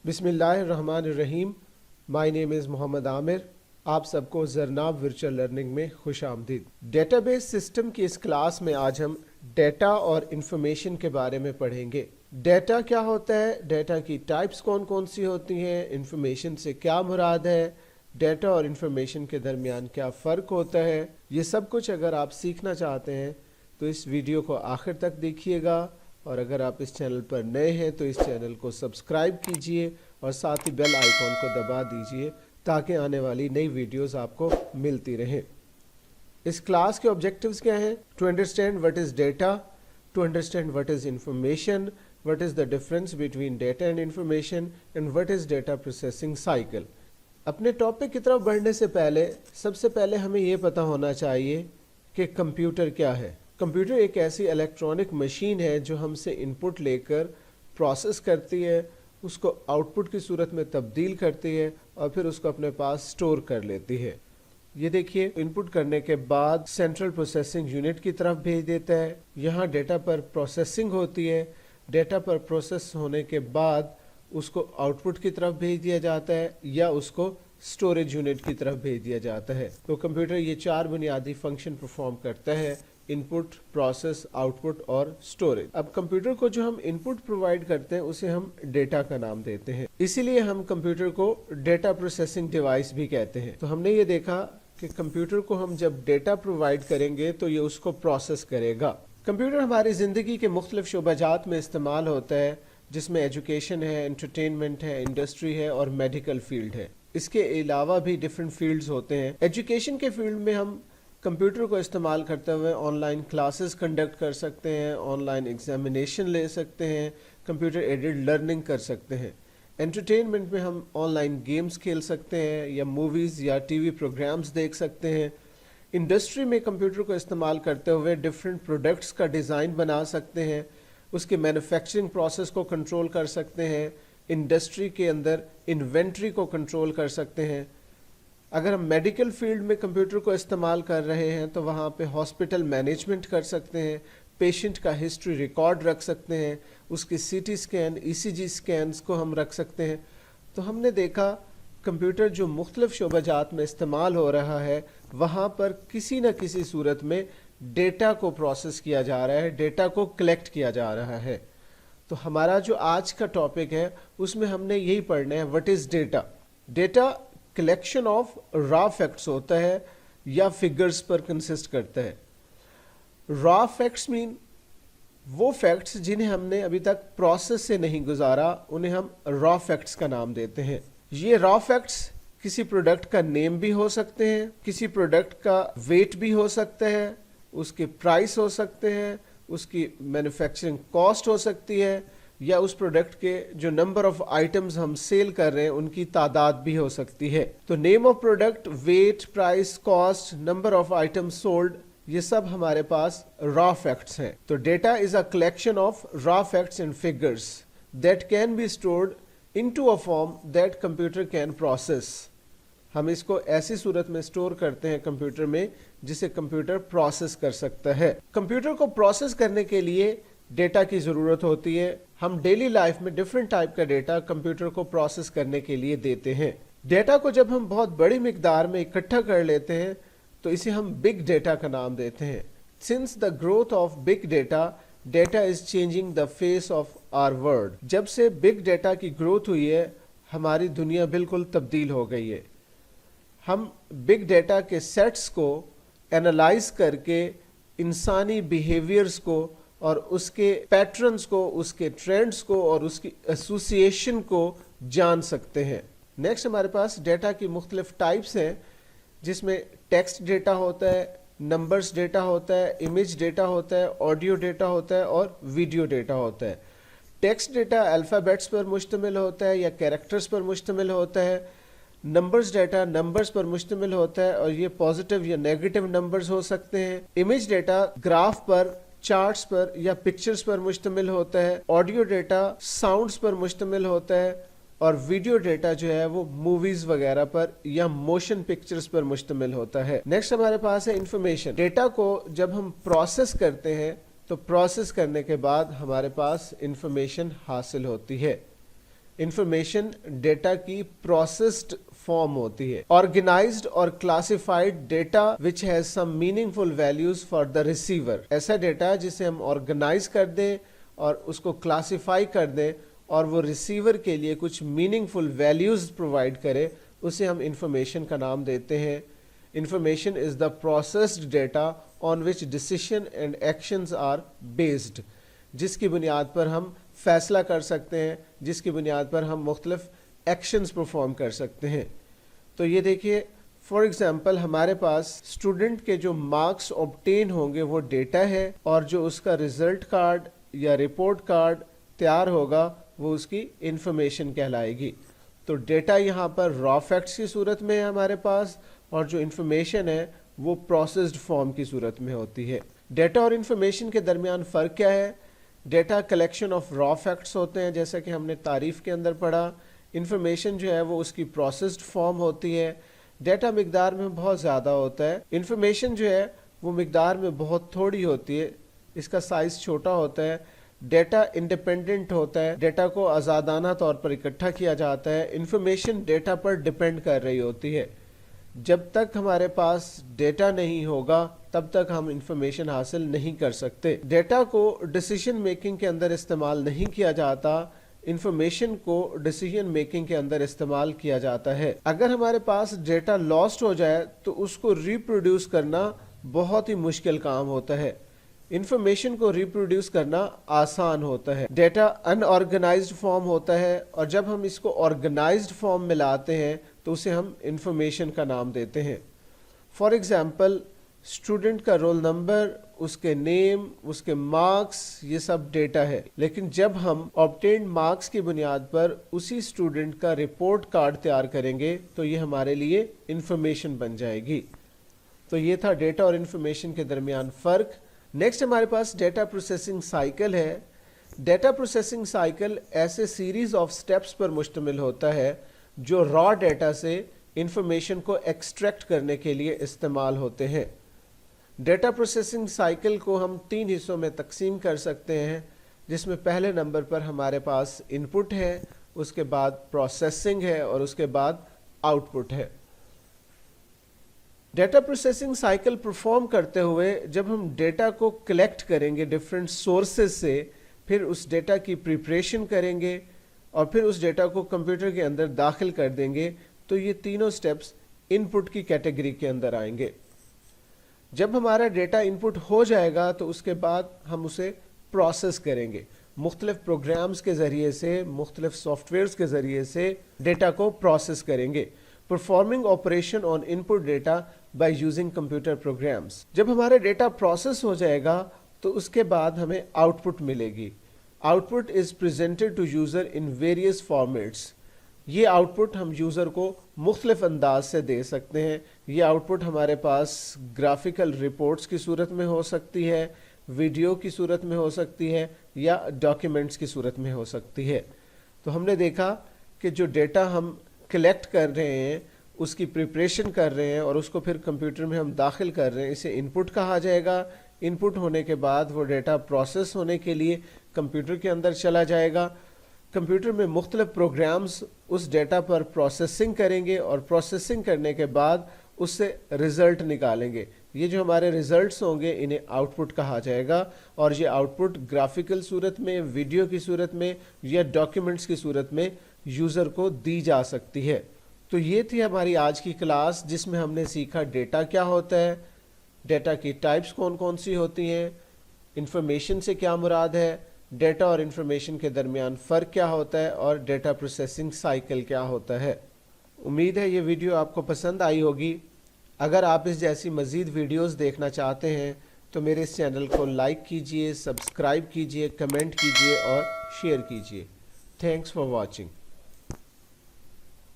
बिस्मिल्लाहिर्रहमानिर्रहीम। My name is Mohammad Aamir. आप सबको ज़रनाब वर्चुअल लर्निंग में खुश आमदीद। डेटाबेस सिस्टम की इस क्लास में आज हम डेटा और इंफॉर्मेशन के बारे में पढ़ेंगे। डेटा क्या होता है, डेटा की टाइप्स कौन कौन सी होती हैं, इंफॉर्मेशन से क्या मुराद है, डेटा और इंफॉर्मेशन के दरमियान क्या फ़र्क होता है, ये सब कुछ अगर आप सीखना चाहते हैं तो इस वीडियो को आखिर तक देखिएगा। और अगर आप इस चैनल पर नए हैं तो इस चैनल को सब्सक्राइब कीजिए और साथ ही बेल आइकॉन को दबा दीजिए ताकि आने वाली नई वीडियोस आपको मिलती रहें। इस क्लास के ऑब्जेक्टिव्स क्या हैं? To understand what is data, to understand what is information, what is the difference between data and information and what is data processing cycle. अपने टॉपिक की तरफ बढ़ने से पहले सबसे पहले हमें ये पता होना चाहिए कि कंप्यूटर क्या है। कंप्यूटर एक ऐसी इलेक्ट्रॉनिक मशीन है जो हमसे इनपुट लेकर प्रोसेस करती है, उसको आउटपुट की सूरत में तब्दील करती है और फिर उसको अपने पास स्टोर कर लेती है। ये देखिए, इनपुट करने के बाद सेंट्रल प्रोसेसिंग यूनिट की तरफ भेज देता है। यहाँ डेटा पर प्रोसेसिंग होती है। डेटा पर प्रोसेस होने के बाद उसको आउटपुट की तरफ भेज दिया जाता है या उसको स्टोरेज यूनिट की तरफ भेज दिया जाता है। तो कंप्यूटर ये चार बुनियादी फंक्शन परफॉर्म करता है: इनपुट, प्रोसेस, आउटपुट और स्टोरेज। अब कंप्यूटर को जो हम इनपुट प्रोवाइड करते हैं उसे हम डेटा का नाम देते हैं, इसीलिए हम कंप्यूटर को डेटा प्रोसेसिंग डिवाइस भी कहते हैं। तो हमने ये देखा कि कंप्यूटर को हम जब डेटा प्रोवाइड करेंगे तो ये उसको प्रोसेस करेगा। कंप्यूटर हमारी ज़िंदगी के मुख्तलिफ शोबाजात में इस्तेमाल होता है, जिसमें एजुकेशन है, एंटरटेनमेंट है, इंडस्ट्री है और मेडिकल फील्ड है। इसके अलावा भी डिफरेंट फील्ड्स होते हैं। एजुकेशन के फील्ड में हम कंप्यूटर को इस्तेमाल करते हुए ऑनलाइन क्लासेस कंडक्ट कर सकते हैं, ऑनलाइन एग्जामिनेशन ले सकते हैं, कंप्यूटर एडेड लर्निंग कर सकते हैं। एंटरटेनमेंट में हम ऑनलाइन गेम्स खेल सकते हैं या मूवीज़ या टीवी प्रोग्राम्स देख सकते हैं। इंडस्ट्री में कंप्यूटर को इस्तेमाल करते हुए डिफरेंट प्रोडक्ट्स का डिज़ाइन बना सकते हैं, उसके मैन्युफैक्चरिंग प्रोसेस को कंट्रोल कर सकते हैं, इंडस्ट्री के अंदर इन्वेंट्री को कंट्रोल कर सकते हैं। अगर हम मेडिकल फील्ड में कंप्यूटर को इस्तेमाल कर रहे हैं तो वहाँ पे हॉस्पिटल मैनेजमेंट कर सकते हैं, पेशेंट का हिस्ट्री रिकॉर्ड रख सकते हैं, उसके सीटी स्कैन, ईसीजी स्कैन्स को हम रख सकते हैं। तो हमने देखा कंप्यूटर जो मुख्तलिफ शोबाजात में इस्तेमाल हो रहा है वहाँ पर किसी न किसी सूरत में डेटा को प्रोसेस किया जा रहा है, डेटा को कलेक्ट किया जा रहा है। तो हमारा जो आज का टॉपिक है उसमें हमने यही पढ़ना है, what is data. Data collection of raw facts होता है या फिगर्स पर कंसिस्ट करता है। रॉ फैक्ट्स मीन वो फैक्ट्स जिन्हें हमने अभी तक प्रोसेस से नहीं गुजारा, उन्हें हम रॉ फैक्ट्स का नाम देते हैं। ये रॉ फैक्ट्स किसी प्रोडक्ट का नेम भी हो सकते हैं, किसी प्रोडक्ट का वेट भी हो सकता है, उसके प्राइस हो सकते हैं, उसकी मैन्युफैक्चरिंग कॉस्ट हो सकती है, या उस प्रोडक्ट के जो नंबर ऑफ आइटम्स हम सेल कर रहे हैं उनकी तादाद भी हो सकती है। तो name of product, weight, price, cost, number of items sold, ये सब हमारे पास रॉ फैक्ट्स हैं। तो data is a collection of raw facts and figures that can be stored into a form that computer can process. हम इसको ऐसी सूरत में स्टोर करते हैं कंप्यूटर में जिसे कंप्यूटर प्रोसेस कर सकता है। कंप्यूटर को प्रोसेस करने के लिए डेटा की ज़रूरत होती है। हम डेली लाइफ में डिफरेंट टाइप का डेटा कंप्यूटर को प्रोसेस करने के लिए देते हैं। डेटा को जब हम बहुत बड़ी मिकदार में इकट्ठा कर लेते हैं तो इसे हम बिग डेटा का नाम देते हैं। Since the growth of big data, data is changing the face of our world. जब से बिग डेटा की ग्रोथ हुई है हमारी दुनिया बिल्कुल तब्दील हो गई है। हम बिग डेटा के सेट्स को एनालाइज करके इंसानी बिहेवियर्स को और उसके पैटर्न्स को, उसके ट्रेंड्स को और उसकी एसोसिएशन को जान सकते हैं। नेक्स्ट हमारे पास डेटा की मुख्तलिफ टाइप्स हैं, जिसमें टेक्स्ट डेटा होता है, नंबर्स डेटा होता है, इमेज डेटा होता है, ऑडियो डेटा होता है और वीडियो डेटा होता है। टेक्स्ट डेटा अल्फ़ाबेट्स पर मुश्तमिल होता है या कैरेक्टर्स पर मुश्तमिल होता है। नंबर्स डेटा नंबर्स पर मुश्तमिल होता है और ये पॉजिटिव या नेगेटिव नंबर्स हो सकते हैं। इमेज डेटा ग्राफ पर, चार्ट्स पर या पिक्चर्स पर मुश्तमिल होता है। ऑडियो डेटा साउंड्स पर मुश्तमिल होता है और वीडियो डेटा जो है वो मूवीज वगैरह पर या मोशन पिक्चर्स पर मुश्तमिल होता है। नेक्स्ट हमारे पास है इंफॉर्मेशन। डेटा को जब हम प्रोसेस करते हैं तो प्रोसेस करने के बाद हमारे पास इंफॉर्मेशन हासिल होती है। इंफॉर्मेशन डेटा की प्रोसेस्ड फॉर्म होती है। ऑर्गेनाइज्ड और classified data which has some meaningful values for the receiver, ऐसा डेटा जिसे हम ऑर्गेनाइज कर दें और उसको क्लासिफाई कर दें और वो रिसीवर के लिए कुछ मीनिंगफुल वैल्यूज प्रोवाइड करे, उसे हम इंफॉर्मेशन का नाम देते हैं। Information is the processed data on which decision and actions are based, जिसकी बुनियाद पर हम फैसला कर सकते हैं, जिसकी बुनियाद पर हम मुख्तलिफ एक्शंस परफॉर्म कर सकते हैं। तो ये देखिए, फॉर एग्जांपल हमारे पास स्टूडेंट के जो मार्क्स ऑब्टेन होंगे वो डेटा है, और जो उसका रिजल्ट कार्ड या रिपोर्ट कार्ड तैयार होगा वो उसकी इंफॉर्मेशन कहलाएगी। तो डेटा यहाँ पर रॉ फैक्ट्स की सूरत में है हमारे पास, और जो इंफॉर्मेशन है वो प्रोसेस्ड फॉर्म की सूरत में होती है। डेटा और इंफॉर्मेशन के दरमियान फ़र्क क्या है? Data collection of raw facts होते हैं, जैसा कि हमने तारीफ़ के अंदर पढ़ा। इंफॉर्मेशन जो है वो उसकी प्रोसेस्ड फॉर्म होती है। डेटा मिकदार में बहुत ज़्यादा होता है, इंफॉर्मेशन जो है वो मिकदार में बहुत थोड़ी होती है, इसका साइज़ छोटा होता है। डेटा इंडिपेंडेंट होता है, डेटा को आज़ादाना तौर पर इकट्ठा किया जाता है। इंफॉर्मेशन डेटा पर डिपेंड कर रही होती है। जब तक हमारे पास डेटा नहीं होगा तब तक हम इंफॉर्मेशन हासिल नहीं कर सकते। डेटा को डिसीजन मेकिंग के अंदर इस्तेमाल नहीं किया जाता, इंफॉर्मेशन को डिसीजन मेकिंग के अंदर इस्तेमाल किया जाता है। अगर हमारे पास डेटा लॉस्ट हो जाए तो उसको रिप्रोड्यूस करना बहुत ही मुश्किल काम होता है। इंफॉर्मेशन को रिप्रोड्यूस करना आसान होता है। डेटा अनऑर्गेनाइज्ड फॉर्म होता है, और जब हम इसको ऑर्गेनाइज्ड फॉर्म में लाते हैं तो उसे हम इंफॉर्मेशन का नाम देते हैं। फॉर एग्जांपल, स्टूडेंट का रोल नंबर, उसके नेम, उसके मार्क्स, ये सब डेटा है। लेकिन जब हम ऑब्टेन्ड मार्क्स की बुनियाद पर उसी स्टूडेंट का रिपोर्ट कार्ड तैयार करेंगे तो ये हमारे लिए इंफॉर्मेशन बन जाएगी। तो ये था डेटा और इंफॉर्मेशन के दरमियान फ़र्क। नेक्स्ट हमारे पास डेटा प्रोसेसिंग साइकिल है। डेटा प्रोसेसिंग साइकिल ऐसे सीरीज ऑफ स्टेप्स पर मुश्तमिल होता है जो रॉ डेटा से इंफॉर्मेशन को एक्सट्रैक्ट करने के लिए इस्तेमाल होते हैं। डेटा प्रोसेसिंग साइकिल को हम 3 हिस्सों में तकसीम कर सकते हैं, जिसमें पहले नंबर पर हमारे पास इनपुट है, उसके बाद प्रोसेसिंग है और उसके बाद आउटपुट है। डेटा प्रोसेसिंग साइकिल परफॉर्म करते हुए जब हम डेटा को कलेक्ट करेंगे डिफरेंट सोर्सेज से, फिर उस डेटा की प्रिपरेशन करेंगे और फिर उस डेटा को कंप्यूटर के अंदर दाखिल कर देंगे, तो ये तीनों स्टेप्स इनपुट की कैटेगरी के अंदर आएंगे। जब हमारा डेटा इनपुट हो जाएगा तो उसके बाद हम उसे प्रोसेस करेंगे, मुख्तलिफ प्रोग्राम्स के ज़रिए से, मुख्तलिफ सॉफ्टवेयर्स के ज़रिए से डेटा को प्रोसेस करेंगे। Performing operation on input data by using computer programs. जब हमारा डेटा प्रोसेस हो जाएगा तो उसके बाद हमें आउटपुट मिलेगी। Output is presented to user in various formats. ये आउटपुट हम यूज़र को मुख्तलिफ अंदाज से दे सकते हैं। ये आउटपुट हमारे पास ग्राफिकल रिपोर्ट्स की सूरत में हो सकती है, वीडियो की सूरत में हो सकती है, या डॉक्यूमेंट्स की सूरत में हो सकती है। तो हमने देखा कि जो डेटा हम कलेक्ट कर रहे हैं, उसकी प्रिपरेशन कर रहे हैं और उसको फिर कंप्यूटर में हम दाखिल कर रहे हैं, इसे इनपुट कहा जाएगा। इनपुट होने के बाद वो डेटा प्रोसेस होने के लिए कंप्यूटर के अंदर चला जाएगा। कंप्यूटर में मुख्तलिफ प्रोग्राम्स उस डेटा पर प्रोसेसिंग करेंगे और प्रोसेसिंग करने के बाद उससे रिज़ल्ट निकालेंगे। ये जो हमारे रिज़ल्ट्स होंगे इन्हें आउटपुट कहा जाएगा, और ये आउटपुट ग्राफिकल सूरत में, वीडियो की सूरत में या डॉक्यूमेंट्स की सूरत में यूज़र को दी जा सकती है। तो ये थी हमारी आज की क्लास, जिसमें हमने सीखा डेटा क्या होता है, डेटा की टाइप्स कौन कौन सी होती हैं, इंफॉर्मेशन से क्या मुराद है, डेटा और इंफॉर्मेशन के दरमियान फ़र्क क्या होता है, और डेटा प्रोसेसिंग साइकिल क्या होता है। उम्मीद है ये वीडियो आपको पसंद आई होगी। अगर आप इस जैसी मज़ीद वीडियोस देखना चाहते हैं तो मेरे इस चैनल को लाइक कीजिए, सब्सक्राइब कीजिए, कमेंट कीजिए और शेयर कीजिए। Thanks for watching.